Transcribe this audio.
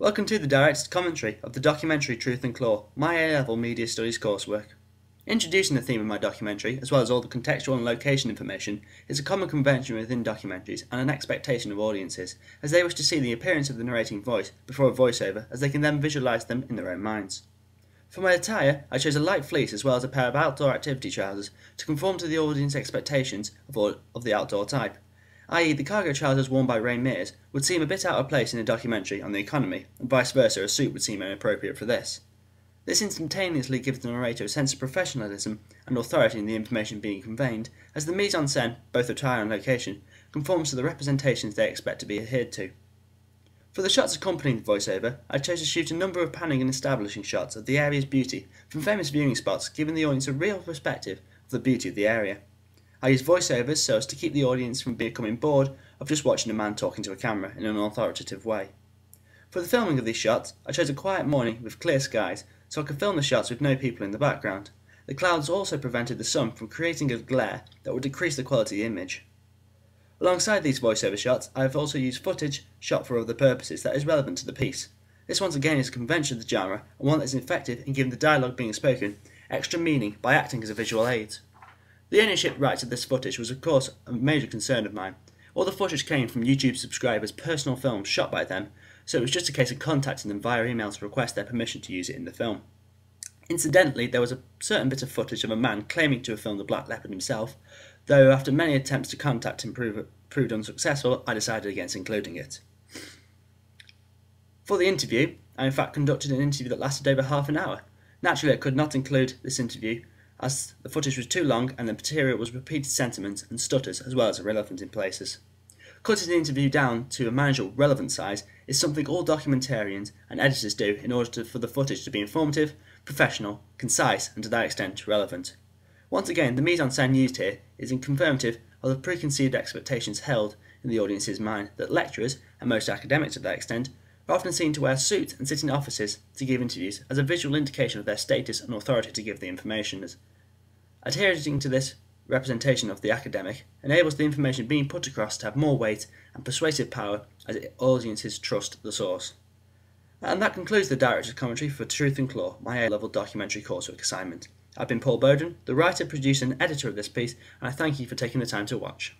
Welcome to the directed commentary of the documentary Truth and Claw, my A-level media studies coursework. Introducing the theme of my documentary, as well as all the contextual and location information, is a common convention within documentaries and an expectation of audiences, as they wish to see the appearance of the narrating voice before a voiceover, as they can then visualise them in their own minds. For my attire, I chose a light fleece as well as a pair of outdoor activity trousers to conform to the audience expectations of the outdoor type, i.e. the cargo trousers worn by Ray Mears would seem a bit out of place in a documentary on the economy, and vice versa a suit would seem inappropriate for this. This instantaneously gives the narrator a sense of professionalism and authority in the information being conveyed, as the mise-en-scène, both attire and location, conforms to the representations they expect to be adhered to. For the shots accompanying the voiceover, I chose to shoot a number of panning and establishing shots of the area's beauty from famous viewing spots, giving the audience a real perspective of the beauty of the area. I used voiceovers so as to keep the audience from becoming bored of just watching a man talking to a camera in an authoritative way. For the filming of these shots, I chose a quiet morning with clear skies so I could film the shots with no people in the background. The clouds also prevented the sun from creating a glare that would decrease the quality of the image. Alongside these voiceover shots, I have also used footage shot for other purposes that is relevant to the piece. This once again is a convention of the genre and one that is effective in giving the dialogue being spoken extra meaning by acting as a visual aid. The ownership rights of this footage was of course a major concern of mine. All the footage came from YouTube subscribers' personal films shot by them, so it was just a case of contacting them via email to request their permission to use it in the film. Incidentally, there was a certain bit of footage of a man claiming to have filmed the Black Leopard himself, though after many attempts to contact him proved unsuccessful, I decided against including it. For the interview, I in fact conducted an interview that lasted over half an hour. Naturally, I could not include this interview as the footage was too long and the material was repeated sentiments and stutters as well as irrelevant in places. Cutting the interview down to a manageable, relevant size is something all documentarians and editors do in order for the footage to be informative, professional, concise and to that extent relevant. Once again, the mise-en-scène used here is confirmative of the preconceived expectations held in the audience's mind that lecturers, and most academics to that extent, are often seen to wear suits and sit in offices to give interviews as a visual indication of their status and authority to give the information. Adhering to this representation of the academic enables the information being put across to have more weight and persuasive power as audiences trust the source. And that concludes the director's commentary for Truth and Claw, my A-level documentary coursework assignment. I've been Paul Bowden, the writer, producer and editor of this piece, and I thank you for taking the time to watch.